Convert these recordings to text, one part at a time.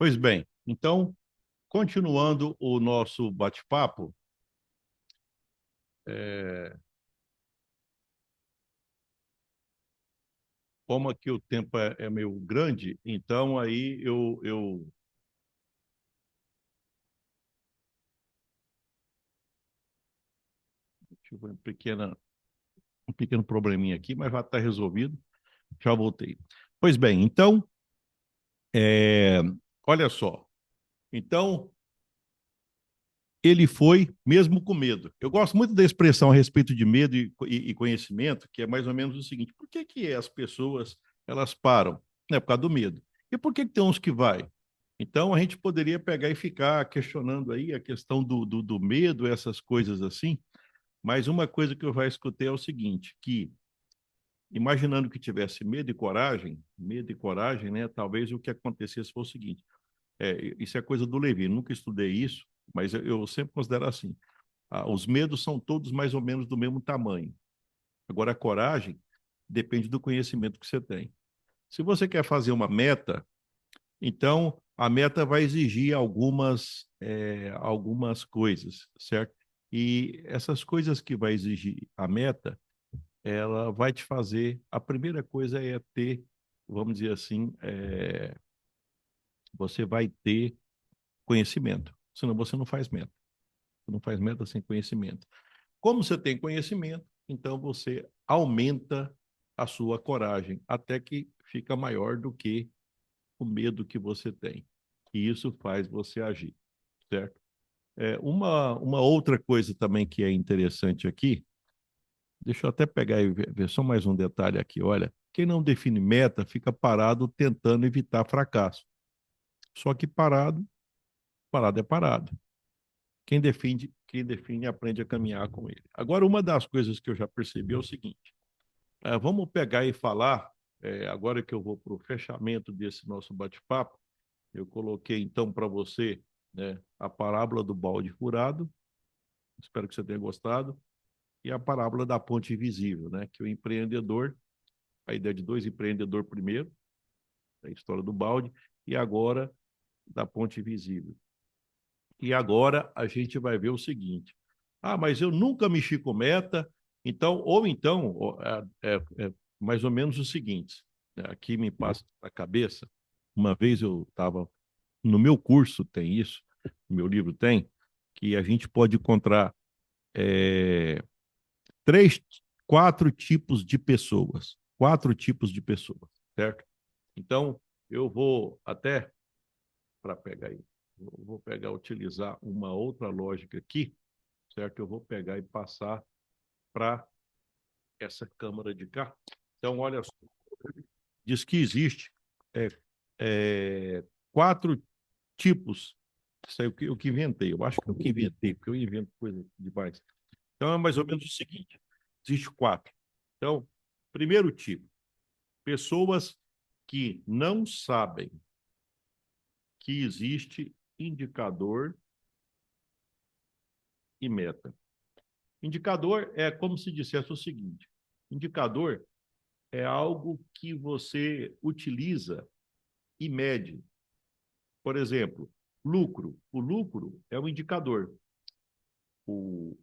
Pois bem, então, continuando o nosso bate-papo, é, como aqui o tempo é meio grande, então aí eu tive um pequeno probleminha aqui, mas já está resolvido, já voltei. Pois bem, então, é, olha só, então ele foi mesmo com medo. Eu gosto muito da expressão a respeito de medo e conhecimento, que é mais ou menos o seguinte: por que que as pessoas elas param? É por causa do medo. E por que que tem uns que vai? Então a gente poderia pegar e ficar questionando aí a questão do medo, essas coisas assim. Mas uma coisa que eu já escutei é o seguinte, que imaginando que tivesse medo e coragem, né? Talvez o que acontecesse fosse o seguinte: isso é coisa do Levi. Nunca estudei isso, mas eu sempre considero assim. Os medos são todos mais ou menos do mesmo tamanho. Agora, a coragem depende do conhecimento que você tem. Se você quer fazer uma meta, então a meta vai exigir algumas coisas, certo? E essas coisas que vai exigir a meta, ela vai te fazer. A primeira coisa é ter, vamos dizer assim, você vai ter conhecimento. Senão você não faz meta. Você não faz meta sem conhecimento. Como você tem conhecimento, então você aumenta a sua coragem, até que fica maior do que o medo que você tem. E isso faz você agir, certo? Uma outra coisa também que é interessante aqui, deixa eu até pegar e ver só mais um detalhe aqui. Olha, quem não define meta fica parado tentando evitar fracasso. Só que parado é parado. Quem define aprende a caminhar com ele. Agora, uma das coisas que eu já percebi é o seguinte: vamos pegar e falar, agora que eu vou para o fechamento desse nosso bate-papo, eu coloquei então para você, né, a parábola do balde furado, espero que você tenha gostado, e a parábola da ponte invisível, né, que o empreendedor, a ideia de dois empreendedores primeiro, a história do balde, e agora da ponte invisível. E agora a gente vai ver o seguinte: mas eu nunca mexi com meta, então, mais ou menos o seguinte, né, aqui me passa na cabeça, uma vez eu estava, no meu curso tem isso, no meu livro tem, que a gente pode encontrar é, três, quatro tipos de pessoas, certo? Então, eu vou até, para pegar aí, vou pegar, utilizar uma outra lógica aqui, certo? Eu vou pegar e passar para essa câmara de cá. Então, olha só, diz que existe é, quatro tipos. Isso aí é o que inventei. Eu acho que é o que inventei, porque eu invento coisa demais. Então, é mais ou menos o seguinte: existe quatro. Então, primeiro tipo, pessoas que não sabem que existe indicador e meta. Indicador é como se dissesse o seguinte: indicador é algo que você utiliza e mede. Por exemplo, lucro. O lucro é um indicador. O,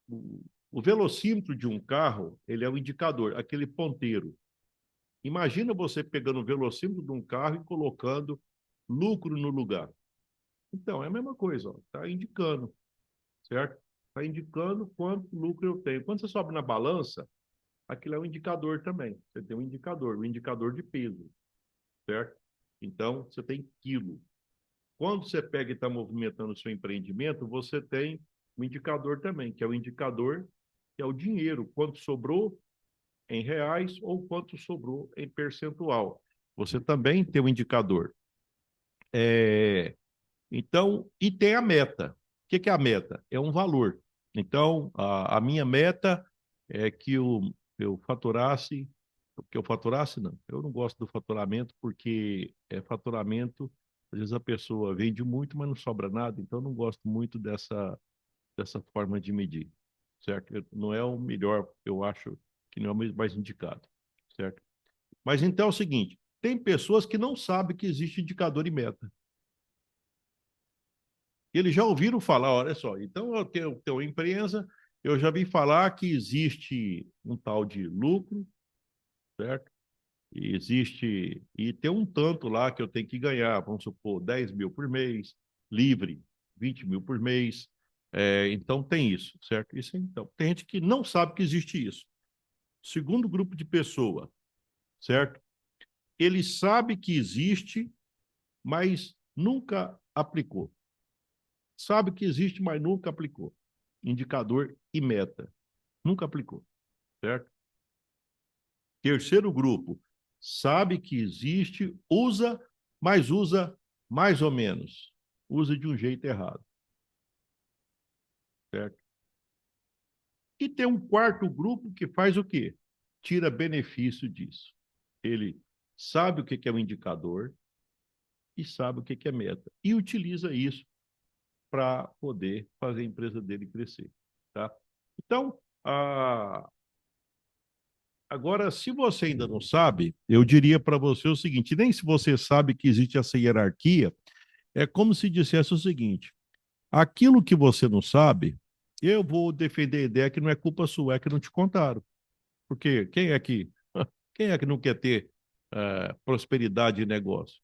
o, o velocímetro de um carro, ele é um indicador, aquele ponteiro. Imagina você pegando o velocímetro de um carro e colocando lucro no lugar. Então, é a mesma coisa, está indicando, certo? Está indicando quanto lucro eu tenho. Quando você sobe na balança, aquilo é um indicador também. Você tem um indicador de peso, certo? Então, você tem quilo. Quando você pega e está movimentando o seu empreendimento, você tem um indicador também, que é o indicador, que é o dinheiro, quanto sobrou em reais ou quanto sobrou em percentual. Você também tem um indicador. É, então, e tem a meta. O que é a meta? É um valor. Então, a minha meta é que eu faturasse, não. Eu não gosto do faturamento porque faturamento, às vezes a pessoa vende muito, mas não sobra nada, então eu não gosto muito dessa forma de medir, certo? Não é o melhor, eu acho que não é o mais indicado, certo? Mas então é o seguinte, Tem pessoas que não sabem que existe indicador e meta. Eles já ouviram falar, olha só, então eu tenho uma empresa, eu já vi falar que existe um tal de lucro, certo? E existe, e tem um tanto lá que eu tenho que ganhar, vamos supor, 10 mil por mês, livre, 20 mil por mês. Então tem isso, certo? Isso então. Tem gente que não sabe que existe isso. Segundo grupo de pessoa, certo? Ele sabe que existe, mas nunca aplicou. Sabe que existe, mas nunca aplicou. Indicador e meta. Nunca aplicou, certo? Terceiro grupo, sabe que existe, usa, mas usa mais ou menos. Usa de um jeito errado, certo? E tem um quarto grupo que faz o quê? Tira benefício disso. Ele sabe o que é um indicador e sabe o que é meta. E utiliza isso para poder fazer a empresa dele crescer, tá? Então, agora, se você ainda não sabe, eu diria para você o seguinte: nem se você sabe que existe essa hierarquia, é como se dissesse o seguinte: aquilo que você não sabe, eu vou defender a ideia que não é culpa sua, é que não te contaram. Porque quem é que não quer ter prosperidade e negócio?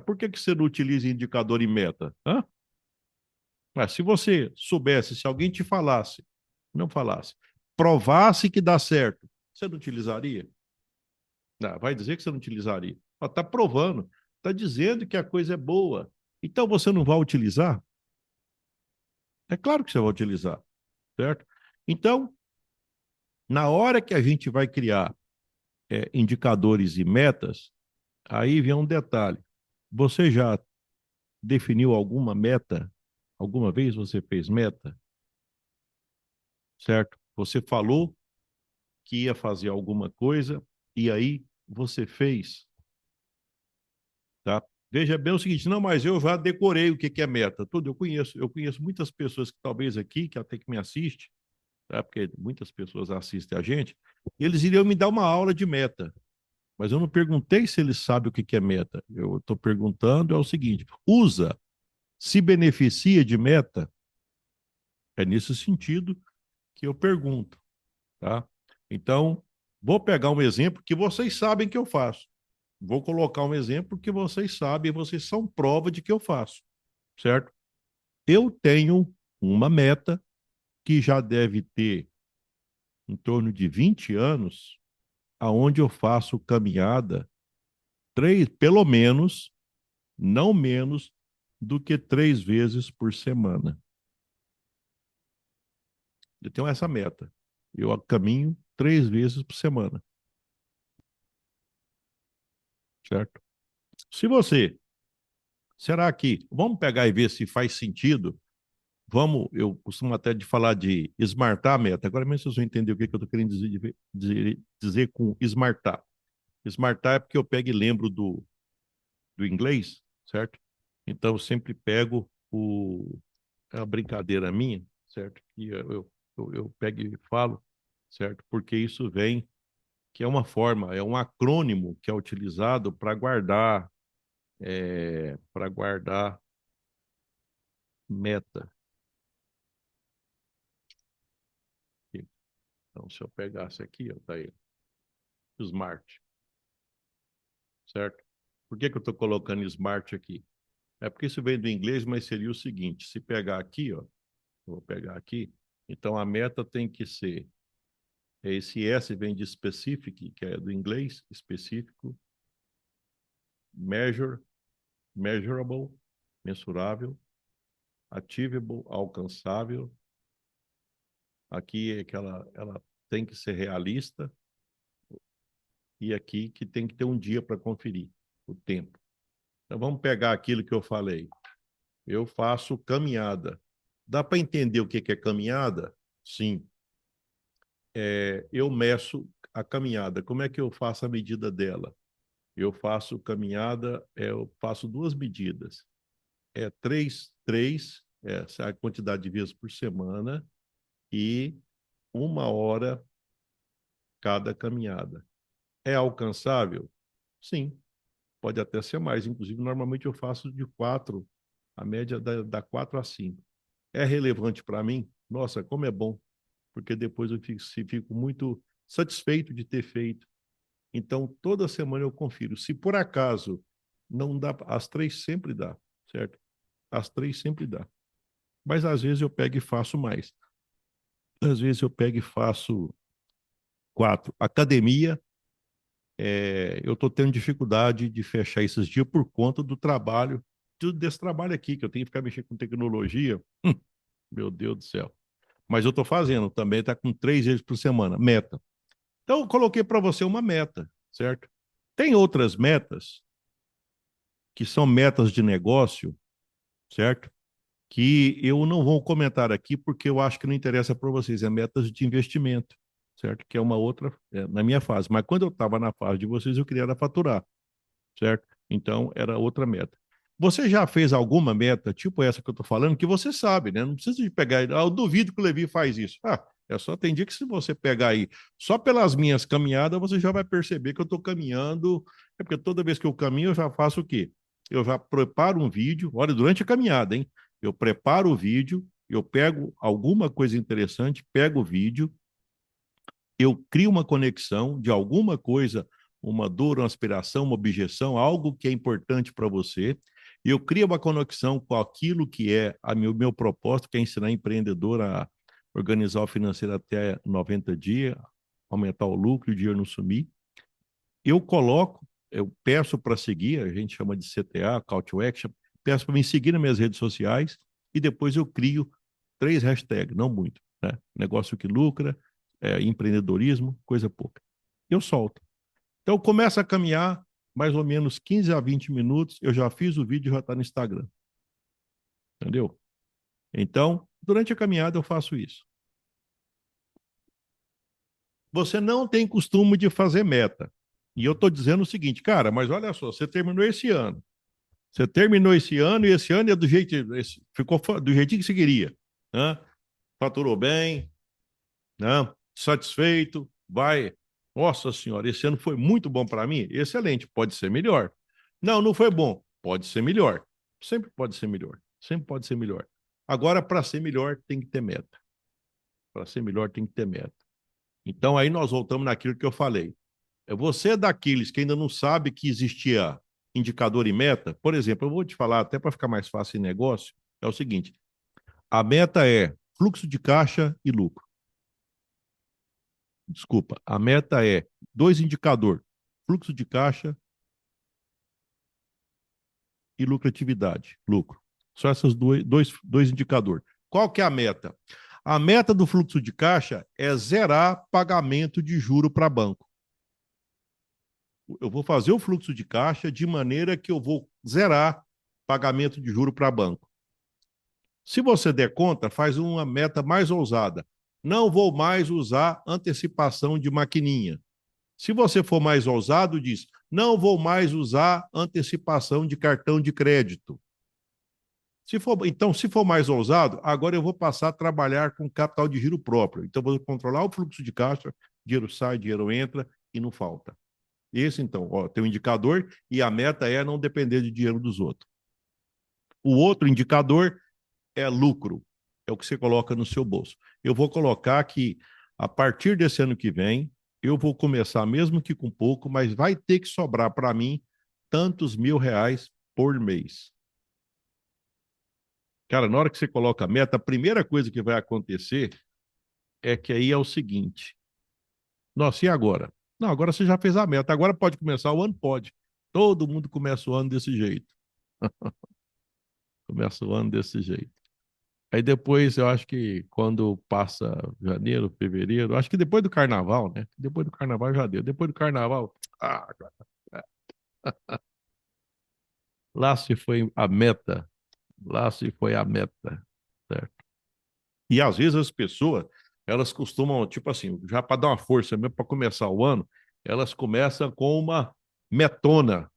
Por que você não utiliza indicador e meta? Hã? Se você soubesse, se alguém te falasse, não falasse, provasse que dá certo, você não utilizaria? Não, vai dizer que você não utilizaria. Está provando, está dizendo que a coisa é boa. Então você não vai utilizar? É claro que você vai utilizar, certo? Então, na hora que a gente vai criar indicadores e metas, aí vem um detalhe. Você já definiu alguma meta? Alguma vez você fez meta? Certo? Você falou que ia fazer alguma coisa e aí você fez, tá? Veja bem o seguinte, não, mas eu já decorei o que é meta. Tudo, eu conheço muitas pessoas que talvez aqui, que até que me assiste, tá? Porque muitas pessoas assistem a gente, e eles iriam me dar uma aula de meta. Mas eu não perguntei se eles sabem o que é meta. Eu estou perguntando é o seguinte: usa, se beneficia de meta? É nesse sentido que eu pergunto, tá? Então, vou pegar um exemplo que vocês sabem que eu faço. Vou colocar um exemplo que vocês sabem, vocês são prova de que eu faço, certo? Eu tenho uma meta que já deve ter em torno de 20 anos, aonde eu faço caminhada pelo menos, não menos do que 3 vezes por semana. Eu tenho essa meta. Eu caminho 3 vezes por semana, certo? Se você, será que, vamos pegar e ver se faz sentido. Eu costumo até de falar de smartar a meta. Agora mesmo vocês vão entender o que eu estou querendo dizer com smartar. Smartar é porque eu pego e lembro do inglês, certo? Então eu sempre pego é uma brincadeira minha, certo? E eu pego e falo, certo? Porque isso vem, que é uma forma, é um acrônimo que é utilizado para guardar meta. Então, se eu pegasse aqui, ó, tá aí, Smart, certo? Por que eu estou colocando Smart aqui? É porque isso vem do inglês, mas seria o seguinte: se pegar aqui, ó, vou pegar aqui, então a meta tem que ser, esse S vem de specific, que é do inglês, específico, measure, measurable, mensurável, achievable, alcançável. Aqui é que ela tem que ser realista, e aqui que tem que ter um dia para conferir o tempo. Então vamos pegar aquilo que eu falei. Eu faço caminhada. Dá para entender o que é caminhada? Sim. Eu meço a caminhada. Como é que eu faço a medida dela? Eu faço caminhada, eu faço duas medidas. Três, essa é a quantidade de vezes por semana, e 1 hora cada caminhada. É alcançável? Sim. pode até ser mais. Inclusive, normalmente eu faço de 4, a média dá 4 a 5. É relevante para mim? Nossa, como é bom, porque depois eu fico muito satisfeito de ter feito. Então, toda semana eu confiro. Se por acaso não dá, às 3 sempre dá, certo? Às 3 sempre dá. Mas às vezes eu pego e faço mais. Às vezes eu pego e faço 4. Academia, eu estou tendo dificuldade de fechar esses dias por conta do trabalho, desse trabalho aqui, que eu tenho que ficar mexendo com tecnologia. Meu Deus do céu. Mas eu estou fazendo também, está com 3 vezes por semana, meta. Então, eu coloquei para você uma meta, certo? Tem outras metas, que são metas de negócio, certo? Que eu não vou comentar aqui, porque eu acho que não interessa para vocês, é metas de investimento, certo? Que é uma outra, na minha fase. Mas quando eu estava na fase de vocês, eu queria era faturar, certo? Então, era outra meta. Você já fez alguma meta, tipo essa que eu estou falando, que você sabe, né? Não precisa de pegar. Eu duvido que o Levi faz isso. É só tem dia que se você pegar aí, só pelas minhas caminhadas, você já vai perceber que eu estou caminhando. É porque toda vez que eu caminho, eu já faço o quê? Eu já preparo um vídeo, olha, durante a caminhada, hein? Eu preparo o vídeo, eu pego alguma coisa interessante, pego o vídeo, eu crio uma conexão de alguma coisa, uma dor, uma aspiração, uma objeção, algo que é importante para você, e eu crio uma conexão com aquilo que é o meu propósito, que é ensinar empreendedor a organizar o financeiro até 90 dias, aumentar o lucro e o dinheiro não sumir. Eu coloco, eu peço para seguir, a gente chama de CTA, Call to Action, peço para me seguir nas minhas redes sociais e depois eu crio 3 hashtags, não muito, né? Negócio que lucra, empreendedorismo, coisa pouca. Eu solto. Então começa a caminhar mais ou menos 15 a 20 minutos, eu já fiz o vídeo e já está no Instagram. Entendeu? Então, durante a caminhada eu faço isso. Você não tem costume de fazer meta. E eu estou dizendo o seguinte, cara, mas olha só, você terminou esse ano. Você terminou esse ano e esse ano é do jeito, ficou do jeitinho que você queria, né? Faturou bem, né? Satisfeito, vai. Nossa senhora, esse ano foi muito bom para mim. Excelente, pode ser melhor. Não, não foi bom, pode ser melhor. Sempre pode ser melhor, sempre pode ser melhor. Agora, para ser melhor, tem que ter meta. Para ser melhor, tem que ter meta. Então, aí nós voltamos naquilo que eu falei. Você é daqueles que ainda não sabe que existia indicador e meta. Por exemplo, eu vou te falar, até para ficar mais fácil em negócio, é o seguinte: a meta é fluxo de caixa e lucro. Desculpa, a meta é 2 indicadores: fluxo de caixa e lucratividade, lucro. Só esses dois indicadores. Qual que é a meta? A meta do fluxo de caixa é zerar pagamento de juro para banco. Eu vou fazer o fluxo de caixa de maneira que eu vou zerar pagamento de juro para banco. Se você der conta, faz uma meta mais ousada. Não vou mais usar antecipação de maquininha. Se você for mais ousado, diz: não vou mais usar antecipação de cartão de crédito. Então, se for mais ousado, agora eu vou passar a trabalhar com capital de giro próprio. Então, vou controlar o fluxo de caixa, dinheiro sai, dinheiro entra e não falta. Esse, então, ó, tem um indicador e a meta é não depender de dinheiro dos outros. O outro indicador é lucro, é o que você coloca no seu bolso. Eu vou colocar que a partir desse ano que vem, eu vou começar, mesmo que com pouco, mas vai ter que sobrar para mim tantos R$ 1.000 por mês. Cara, na hora que você coloca a meta, a primeira coisa que vai acontecer é que aí é o seguinte: nossa, e agora? Não, agora você já fez a meta, agora pode começar o ano? Pode. Todo mundo começa o ano desse jeito. Começa o ano desse jeito. Aí depois, eu acho que quando passa janeiro, fevereiro, acho que depois do carnaval, né? Depois do carnaval já deu. Depois do carnaval, lá se foi a meta. Lá se foi a meta. Certo? E às vezes as pessoas, elas costumam, tipo assim, já para dar uma força mesmo para começar o ano, elas começam com uma metona,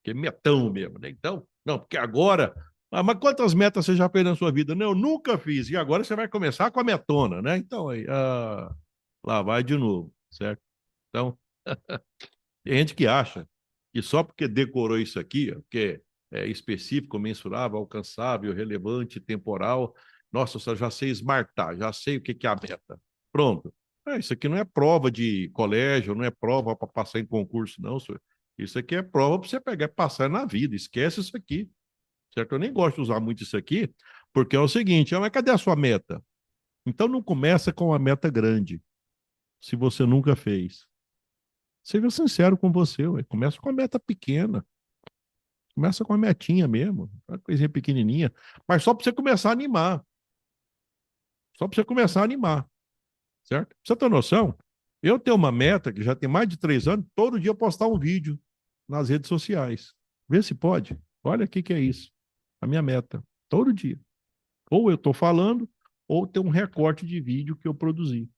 que é metão mesmo, né? Então, não, porque agora. Mas quantas metas você já fez na sua vida? Não, eu nunca fiz. E agora você vai começar com a metona, né? Então, aí, lá vai de novo, certo? Então, tem gente que acha que só porque decorou isso aqui, ó, que é específico, mensurável, alcançável, relevante, temporal, nossa, eu já sei smartar, já sei o que é a meta. Pronto. Isso aqui não é prova de colégio, não é prova para passar em concurso, não, senhor. Isso aqui é prova para você pegar e passar na vida. Esquece isso aqui, certo? Eu nem gosto de usar muito isso aqui, porque é o seguinte, mas cadê a sua meta? Então não começa com uma meta grande, se você nunca fez. Seja sincero com você, ué. Começa com uma meta pequena. Começa com uma metinha mesmo, uma coisinha pequenininha, mas só para você começar a animar. Só para você começar a animar, certo? Pra você ter noção, eu tenho uma meta que já tem mais de 3 anos, todo dia postar um vídeo nas redes sociais. Vê se pode. Olha o que é isso. A minha meta. Todo dia. Ou eu estou falando, ou tem um recorte de vídeo que eu produzi.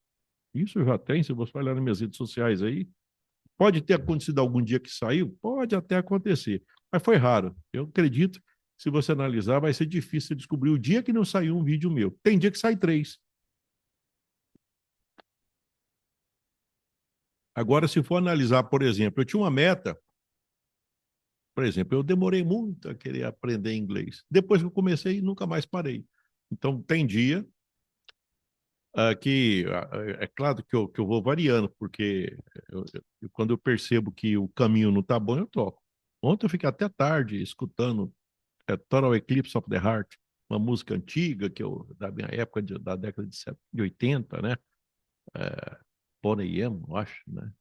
Isso eu já tenho, se você olhar nas minhas redes sociais aí. Pode ter acontecido algum dia que saiu? Pode até acontecer, mas foi raro. Eu acredito, se você analisar, vai ser difícil descobrir o dia que não saiu um vídeo meu. Tem dia que sai 3. Agora, se for analisar, por exemplo, eu tinha uma meta, por exemplo, eu demorei muito a querer aprender inglês. Depois que eu comecei, nunca mais parei. Então, tem dia que é claro que eu vou variando, porque quando eu percebo que o caminho não está bom, eu troco. Ontem eu fiquei até tarde escutando Total Eclipse of the Heart, uma música antiga, da minha época, da década de 80, né? Boney M, eu acho, né?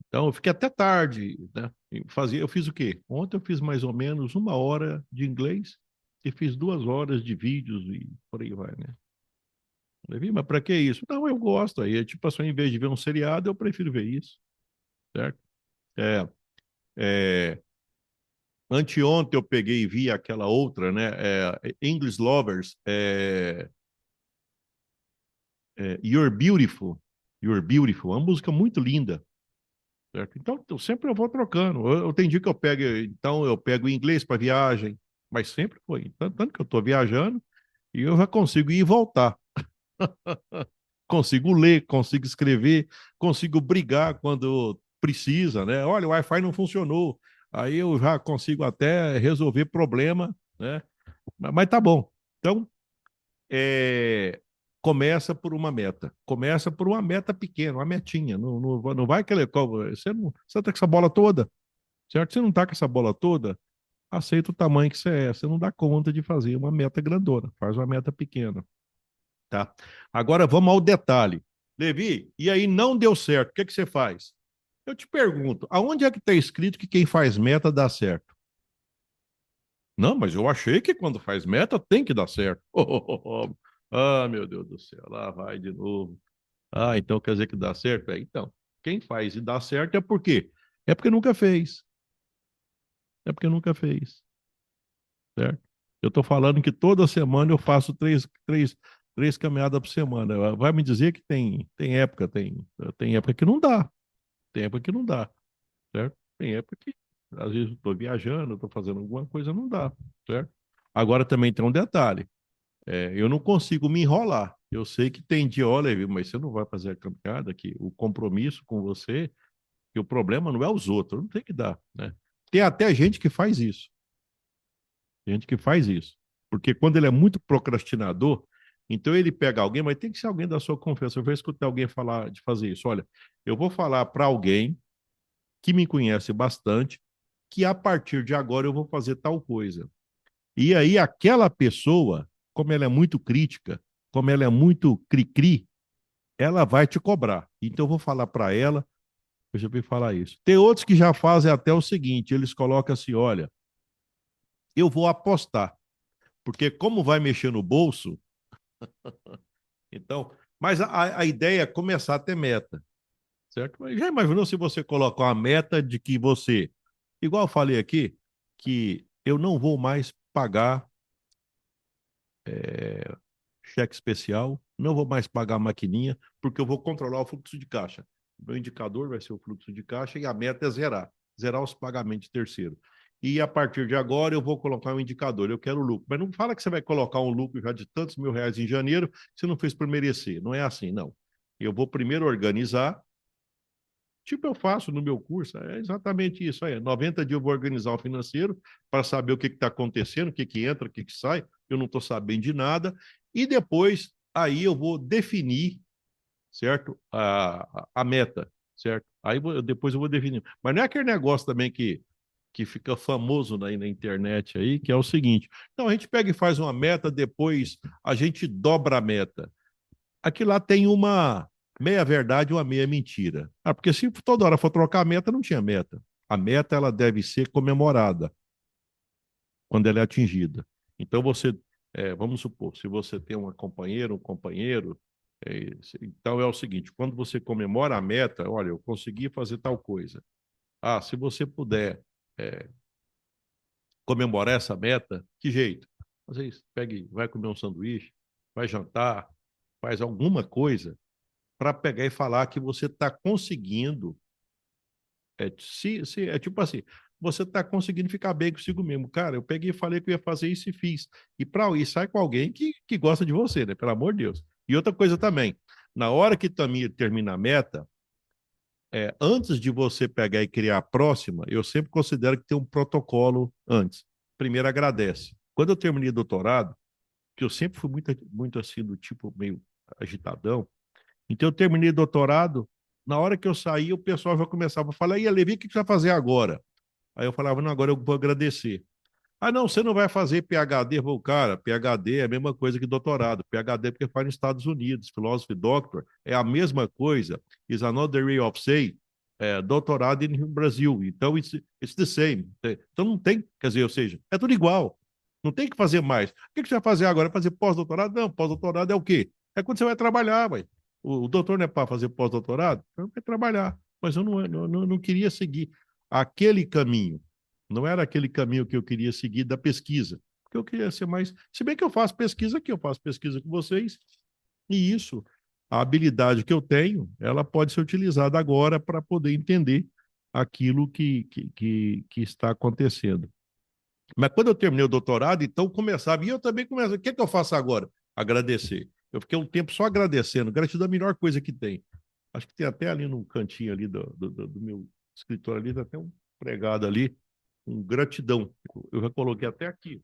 Então eu fiquei até tarde, né? Eu fiz o quê? Ontem eu fiz mais ou menos 1 hora de inglês e fiz 2 horas de vídeos e por aí vai, né? Levi, mas para que isso? Não, eu gosto. Aí, tipo assim, em vez de ver um seriado, eu prefiro ver isso, certo? É, é, Anteontem eu peguei e vi aquela outra, né? English Lovers, You're Beautiful. You're Beautiful. É uma música muito linda, certo? Então, eu vou trocando. Eu tenho dia que eu pego inglês para viagem, mas sempre foi. Tanto que eu estou viajando e eu já consigo ir e voltar. Consigo ler, consigo escrever, consigo brigar quando precisa, né? Olha, o Wi-Fi não funcionou. Aí eu já consigo até resolver problema, né? Mas tá bom. Então, é, começa por uma meta. Começa por uma meta pequena, uma metinha. Não vai querer. Você tá com essa bola toda, certo? Você não tá com essa bola toda, aceita o tamanho que você é. Você não dá conta de fazer uma meta grandona. Faz uma meta pequena, tá? Agora vamos ao detalhe. Levi, e aí não deu certo. O que você faz? Eu te pergunto, aonde é que está escrito que quem faz meta dá certo? Não, mas eu achei que quando faz meta tem que dar certo. Ah, meu Deus do céu, lá vai de novo. Ah, então quer dizer que dá certo? Então, quem faz e dá certo é por quê? É porque nunca fez. É porque nunca fez, certo? Eu estou falando que toda semana eu faço três caminhadas por semana. Vai me dizer que tem época que não dá. Tem época que não dá, certo? Tem época que, às vezes, eu estou viajando, estou fazendo alguma coisa, não dá, certo? Agora também tem um detalhe. Eu não consigo me enrolar. Eu sei que tem dia, olha, mas você não vai fazer a caminhada, que o compromisso com você, que o problema não é os outros, não tem que dar, né? Tem até gente que faz isso. Gente que faz isso. Porque quando ele é muito procrastinador, então ele pega alguém, mas tem que ser alguém da sua confiança. Eu vou escutar alguém falar de fazer isso. Olha, eu vou falar para alguém que me conhece bastante, que a partir de agora eu vou fazer tal coisa. E aí aquela pessoa, como ela é muito crítica, como ela é muito cri-cri, ela vai te cobrar. Então eu vou falar para ela, eu já vou falar isso. Tem outros que já fazem até o seguinte, eles colocam assim, olha, eu vou apostar, porque como vai mexer no bolso, então, mas a ideia é começar a ter meta, certo? Mas já imaginou se você colocar uma meta de que você, igual eu falei aqui, que eu não vou mais pagar é, cheque especial, não vou mais pagar maquininha, porque eu vou controlar o fluxo de caixa. O meu indicador vai ser o fluxo de caixa e a meta é zerar os pagamentos de terceiro. E a partir de agora eu vou colocar um indicador, eu quero lucro. Mas não fala que você vai colocar um lucro já de tantos mil reais em janeiro, que você não fez por merecer. Não é assim, não. Eu vou primeiro organizar, Tipo, eu faço no meu curso, é exatamente isso aí. 90 dias eu vou organizar o financeiro para saber o que está acontecendo, o que entra, o que sai. Eu não estou sabendo de nada. E depois, aí eu vou definir, certo? A meta, certo? Depois eu vou definir. Mas não é aquele negócio também que fica famoso na internet aí, que é o seguinte. Então, a gente pega e faz uma meta, depois a gente dobra a meta. Aqui lá tem uma meia verdade e uma meia mentira. Ah, porque se toda hora for trocar a meta, não tinha meta. A meta ela deve ser comemorada quando ela é atingida. Então você, vamos supor, se você tem uma companheira, um companheiro, então é o seguinte: quando você comemora a meta, olha, eu consegui fazer tal coisa. Ah, se você puder é, comemorar essa meta, que jeito? Fazer isso, pegue, vai comer um sanduíche, vai jantar, faz alguma coisa para pegar e falar que você está conseguindo. É tipo assim, você está conseguindo ficar bem consigo mesmo. Cara, eu peguei e falei que eu ia fazer isso e fiz. E para ir, sai com alguém que gosta de você, né? Pelo amor de Deus. E outra coisa também, na hora que também termina a meta, antes de você pegar e criar a próxima, eu sempre considero que tem um protocolo antes. Primeiro agradece. Quando eu terminei o doutorado, que eu sempre fui muito assim, do tipo meio agitadão, então eu terminei o doutorado, na hora que eu saí, o pessoal já começava a falar, e a Levi, o que você vai fazer agora? Aí eu falava, não, agora eu vou agradecer. Ah, não, você não vai fazer PhD? Eu vou, cara, PhD é a mesma coisa que doutorado. PhD é porque faz nos Estados Unidos, philosophy doctor é a mesma coisa. Is another way of saying doutorado no Brasil. Então, it's the same. Então, não tem, quer dizer, ou seja, é tudo igual. Não tem que fazer mais. O que você vai fazer agora? Fazer pós-doutorado? Não, pós-doutorado é o quê? É quando você vai trabalhar, ué. O doutor não é para fazer pós-doutorado? Então, vai trabalhar. Mas eu não queria seguir aquele caminho. Não era aquele caminho que eu queria seguir da pesquisa. Porque eu queria ser mais. Se bem que eu faço pesquisa aqui, eu faço pesquisa com vocês, e isso, a habilidade que eu tenho, ela pode ser utilizada agora para poder entender aquilo que está acontecendo. Mas quando eu terminei o doutorado, então começava, e eu também começo. O que, é que eu faço agora? Agradecer. Eu fiquei um tempo só agradecendo. Gratidão é a melhor coisa que tem. Acho que tem até ali no cantinho ali do meu escritório ali, tem até um pregado ali, um gratidão. Eu já coloquei até aqui.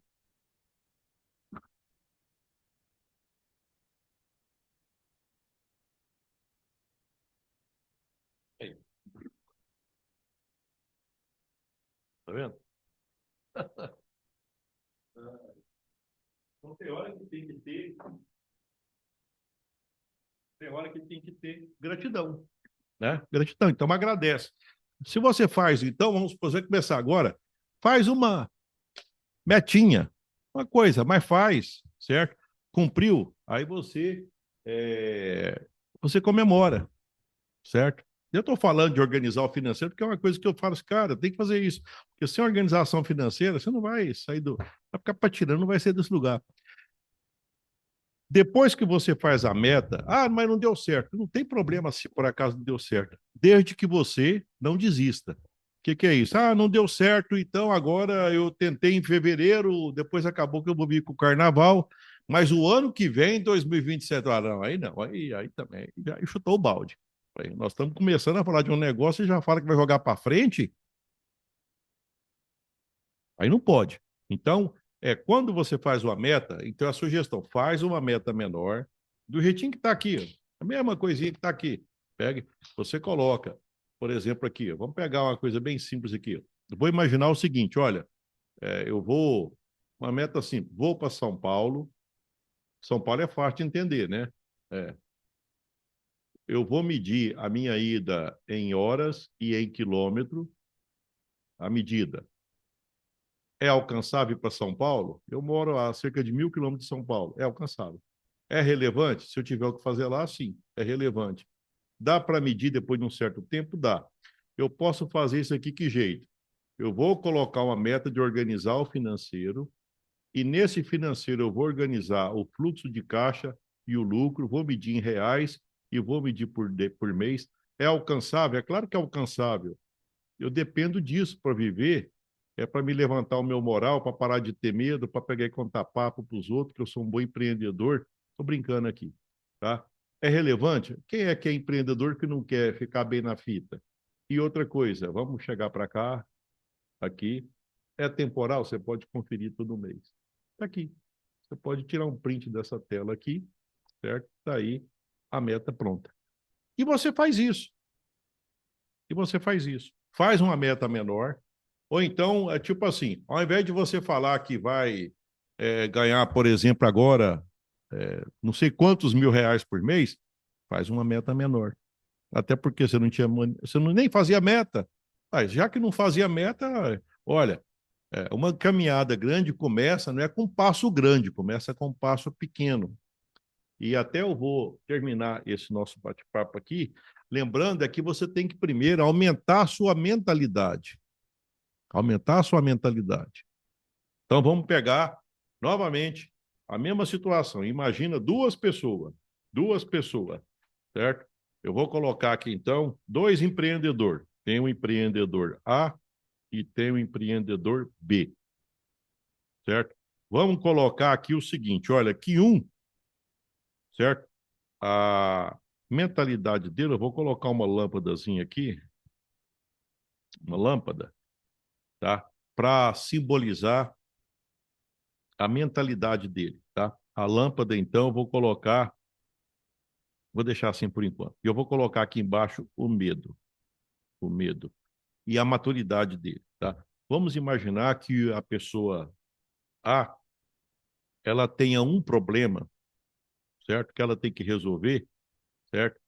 Aí, tá vendo? Então tem hora que tem que ter gratidão, né? Gratidão. Então agradece. Se você faz, então, vamos você começar agora, faz uma metinha, uma coisa, mas faz, certo? Cumpriu, aí você comemora, certo? Eu estou falando de organizar o financeiro porque é uma coisa que eu falo assim, cara, tem que fazer isso. Porque sem organização financeira, você não vai sair vai ficar patinando, não vai sair desse lugar. Depois que você faz a meta, mas não deu certo. Não tem problema se por acaso não deu certo, desde que você não desista. O que é isso? Ah, não deu certo, então agora eu tentei em fevereiro, depois acabou que eu vou vir com o carnaval, mas o ano que vem, 2027, não, aí não, aí também, aí chutou o balde. Aí nós estamos começando a falar de um negócio e já fala que vai jogar para frente, aí não pode. Então, quando você faz uma meta, então a sugestão, faz uma meta menor, do jeitinho que está aqui, ó, a mesma coisinha que está aqui. Pega, você coloca, por exemplo, aqui, ó, vamos pegar uma coisa bem simples aqui. Eu vou imaginar o seguinte: olha, eu vou, uma meta assim, vou para São Paulo. São Paulo é fácil de entender, né? É, eu vou medir a minha ida em horas e em quilômetro, a medida. É alcançável para São Paulo? Eu moro a cerca de 1.000 quilômetros de São Paulo. É alcançável. É relevante? Se eu tiver o que fazer lá, sim, é relevante. Dá para medir depois de um certo tempo? Dá. Eu posso fazer isso aqui que jeito? Eu vou colocar uma meta de organizar o financeiro, e nesse financeiro eu vou organizar o fluxo de caixa e o lucro, vou medir em reais e vou medir por mês. É alcançável? É claro que é alcançável. Eu dependo disso para viver, é para me levantar o meu moral, para parar de ter medo, para pegar e contar papo para os outros, que eu sou um bom empreendedor. Estou brincando aqui, tá? É relevante? Quem é que é empreendedor que não quer ficar bem na fita? E outra coisa, vamos chegar para cá, aqui. É temporal, você pode conferir todo mês. Está aqui. Você pode tirar um print dessa tela aqui, certo? Está aí a meta pronta. E você faz isso. E você faz isso. Faz uma meta menor. Ou então, é tipo assim, ao invés de você falar que vai ganhar, por exemplo, agora, não sei quantos R$ 1.000 por mês, faz uma meta menor. Até porque você não tinha, você não nem fazia meta. Mas já que não fazia meta, olha, uma caminhada grande começa, não é com um passo grande, começa com um passo pequeno. E até eu vou terminar esse nosso bate-papo aqui, lembrando é que você tem que primeiro aumentar a sua mentalidade. Aumentar a sua mentalidade. Então vamos pegar novamente a mesma situação. Imagina duas pessoas, certo? Eu vou colocar aqui então dois empreendedores. Tem o empreendedor A e tem o empreendedor B, certo? Vamos colocar aqui o seguinte, olha, que certo? A mentalidade dele, eu vou colocar uma lâmpadazinha aqui, uma lâmpada, tá? Para simbolizar a mentalidade dele, tá? A lâmpada, então, eu vou colocar, vou deixar assim por enquanto. E eu vou colocar aqui embaixo o medo e a maturidade dele, tá? Vamos imaginar que a pessoa A, ela tenha um problema, certo? Que ela tem que resolver, certo?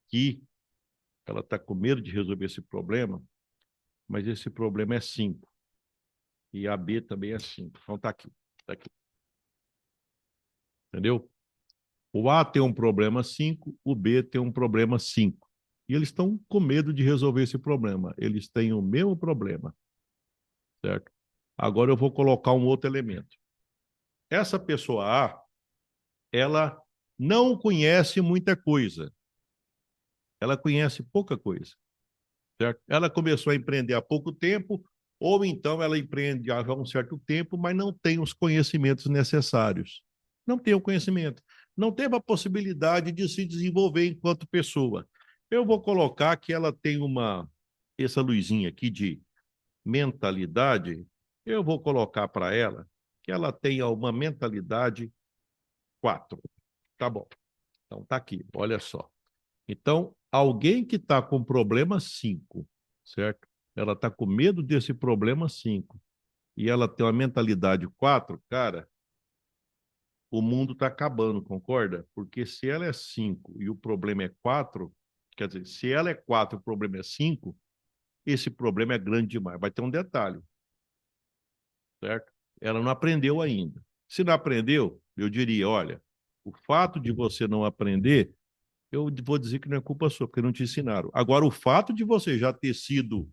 Que ela está com medo de resolver esse problema, mas esse problema é 5. E a B também é 5. Então tá aqui, tá aqui. Entendeu? O A tem um problema 5, o B tem um problema 5. E eles estão com medo de resolver esse problema. Eles têm o mesmo problema, certo? Agora eu vou colocar um outro elemento. Essa pessoa A, ela não conhece muita coisa. Ela conhece pouca coisa, certo? Ela começou a empreender há pouco tempo, ou então ela empreende há um certo tempo, mas não tem os conhecimentos necessários. Não tem o conhecimento. Não teve a possibilidade de se desenvolver enquanto pessoa. Eu vou colocar que ela tem essa luzinha aqui de mentalidade, eu vou colocar para ela que ela tenha uma mentalidade 4. Tá bom. Então tá aqui, olha só. Então, alguém que está com problema 5, certo? Ela está com medo desse problema 5 e ela tem uma mentalidade 4, cara, o mundo está acabando, concorda? Porque se ela é 5 e o problema é 4, quer dizer, se ela é 4 e o problema é 5, esse problema é grande demais. Vai ter um detalhe, certo? Ela não aprendeu ainda. Se não aprendeu, eu diria, olha, o fato de você não aprender, eu vou dizer que não é culpa sua, porque não te ensinaram. Agora, o fato de você já ter sido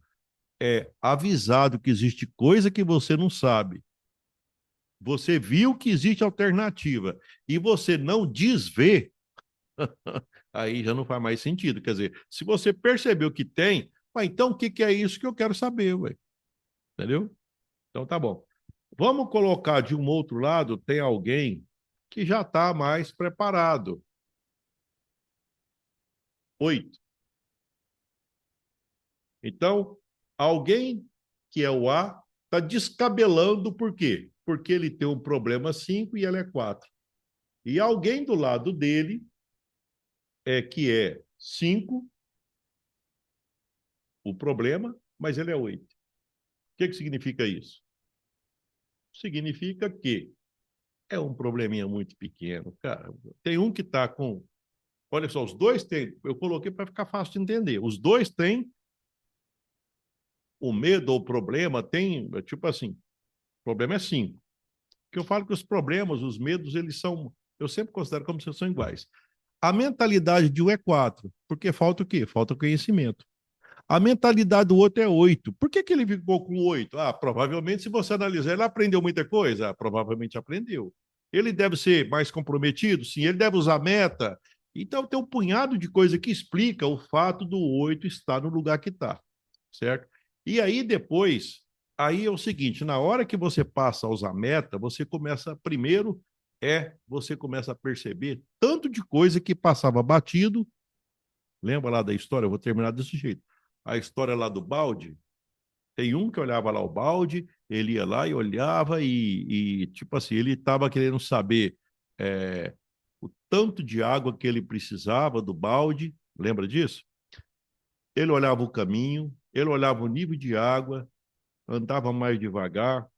avisado que existe coisa que você não sabe, você viu que existe alternativa e você não desvê, aí já não faz mais sentido. Quer dizer, se você percebeu que tem, então o que, que é isso que eu quero saber, ué? Entendeu? Então tá bom. Vamos colocar de um outro lado, tem alguém que já está mais preparado. 8. Então, alguém que é o A está descabelando por quê? Porque ele tem um problema 5 e ela é 4. E alguém do lado dele que é 5, o problema, mas ele é 8. O que significa isso? Significa que é um probleminha muito pequeno, cara. Tem um que está com. Olha só, os dois têm. Eu coloquei para ficar fácil de entender. Os dois têm o medo ou o problema, tem. Tipo assim, o problema é 5. Que eu falo que os problemas, os medos, eles são. Eu sempre considero como se são iguais. A mentalidade de um é 4, porque falta o quê? Falta conhecimento. A mentalidade do outro é 8. Por que, que ele ficou com 8? Ah, provavelmente, se você analisar, ele aprendeu muita coisa? Ah, provavelmente aprendeu. Ele deve ser mais comprometido? Sim. Ele deve usar meta? Então, tem um punhado de coisa que explica o fato do 8 estar no lugar que está, certo? E aí, depois, aí é o seguinte, na hora que você passa a usar meta, você começa, primeiro, você começa a perceber tanto de coisa que passava batido, lembra lá da história? Eu vou terminar desse jeito. a história lá do balde, tem um que olhava lá o balde, ele ia lá e olhava tipo assim, ele estava querendo saber é, o tanto de água que ele precisava do balde, lembra disso? Ele olhava o caminho, ele olhava o nível de água, andava mais devagar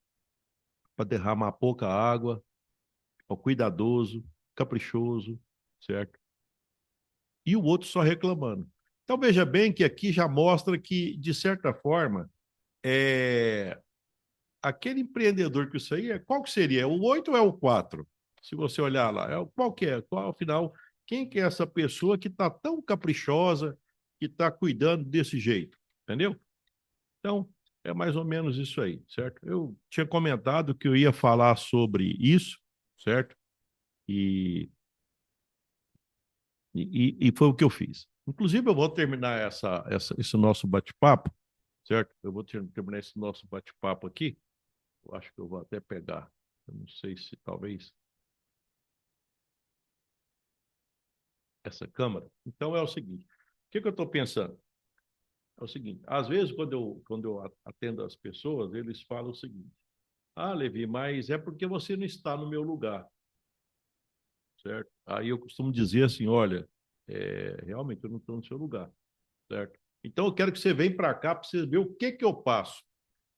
para derramar pouca água, cuidadoso, caprichoso, certo? E o outro só reclamando. Então veja bem que aqui já mostra que, de certa forma, aquele empreendedor que isso aí é, qual que seria? É o 8 ou é o 4? Se você olhar lá, qual que é? Qual, afinal, quem que é essa pessoa que está tão caprichosa, que está cuidando desse jeito? Entendeu? Então, é mais ou menos isso aí, certo? Eu tinha comentado que eu ia falar sobre isso, certo? E, e foi o que eu fiz. Inclusive, eu vou terminar esse nosso bate-papo, certo? Eu vou terminar esse nosso bate-papo aqui. Eu acho que eu vou até pegar. Eu não sei se talvez essa câmera. Então é o seguinte: o que eu estou pensando? É o seguinte: às vezes, quando eu atendo as pessoas, eles falam o seguinte: ah, Levi, mas é porque você não está no meu lugar, certo? Aí eu costumo dizer assim: olha, realmente eu não estou no seu lugar, certo? Então eu quero que você venha para cá para você ver o que eu passo.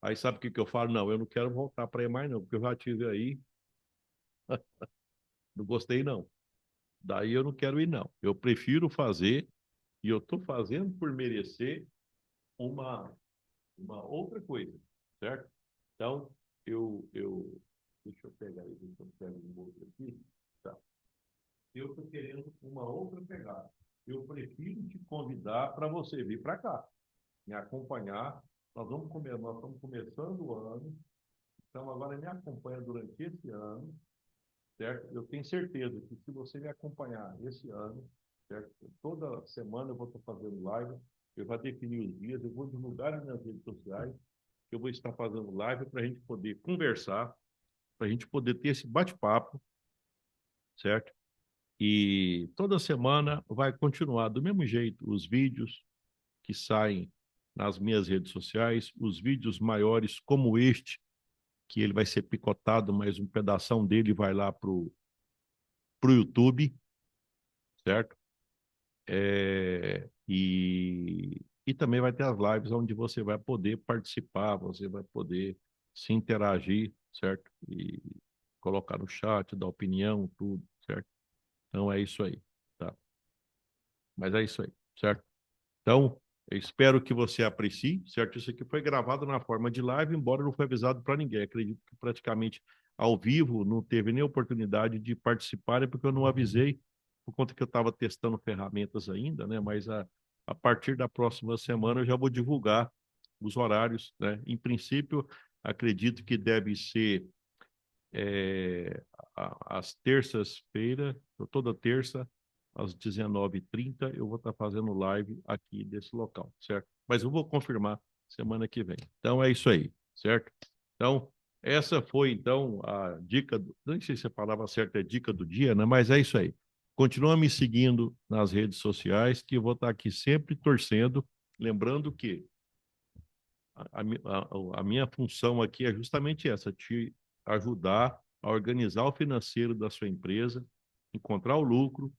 Aí sabe o que eu falo? Não, eu não quero voltar para aí mais, não, porque eu já tive aí, não gostei, não. Daí eu não quero ir, não. Eu prefiro fazer, e eu estou fazendo por merecer uma, uma outra coisa, certo? Então, deixa eu pegar aí, deixa eu pegar um outro aqui. Tá. Eu estou querendo uma outra pegada. Eu prefiro te convidar para você vir para cá, me acompanhar. Nós estamos começando o ano, então agora me acompanha durante esse ano, certo? Eu tenho certeza que se você me acompanhar esse ano, certo? Toda semana eu vou estar fazendo live, eu vou definir os dias, eu vou divulgar nas minhas redes sociais, que eu vou estar fazendo live para a gente poder conversar, para a gente poder ter esse bate-papo, certo? E toda semana vai continuar do mesmo jeito os vídeos que saem nas minhas redes sociais, os vídeos maiores como este, que ele vai ser picotado, mas um pedação dele vai lá pro YouTube, certo? E também vai ter as lives onde você vai poder participar, você vai poder se interagir, certo? E colocar no chat, dar opinião, tudo, certo? Então é isso aí, tá? Mas é isso aí, certo? Então, eu espero que você aprecie, certo? Isso aqui foi gravado na forma de live, embora não foi avisado para ninguém. Acredito que praticamente ao vivo não teve nem oportunidade de participar, é porque eu não avisei, por conta que eu estava testando ferramentas ainda, né? Mas a partir da próxima semana eu já vou divulgar os horários, né? Em princípio, acredito que deve ser às terças-feiras, toda terça, às 19h30, eu vou estar fazendo live aqui desse local, certo? Mas eu vou confirmar semana que vem. Então é isso aí, certo? Então, essa foi então a dica, não sei se a palavra certa é dica do dia, né? Mas é isso aí. Continua me seguindo nas redes sociais, que eu vou estar aqui sempre torcendo, lembrando que a minha função aqui é justamente essa, te ajudar a organizar o financeiro da sua empresa, encontrar o lucro,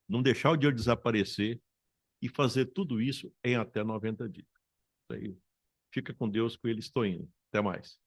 não deixar o dinheiro desaparecer e fazer tudo isso em até 90 dias. Isso aí. Fica com Deus, com ele estou indo. Até mais.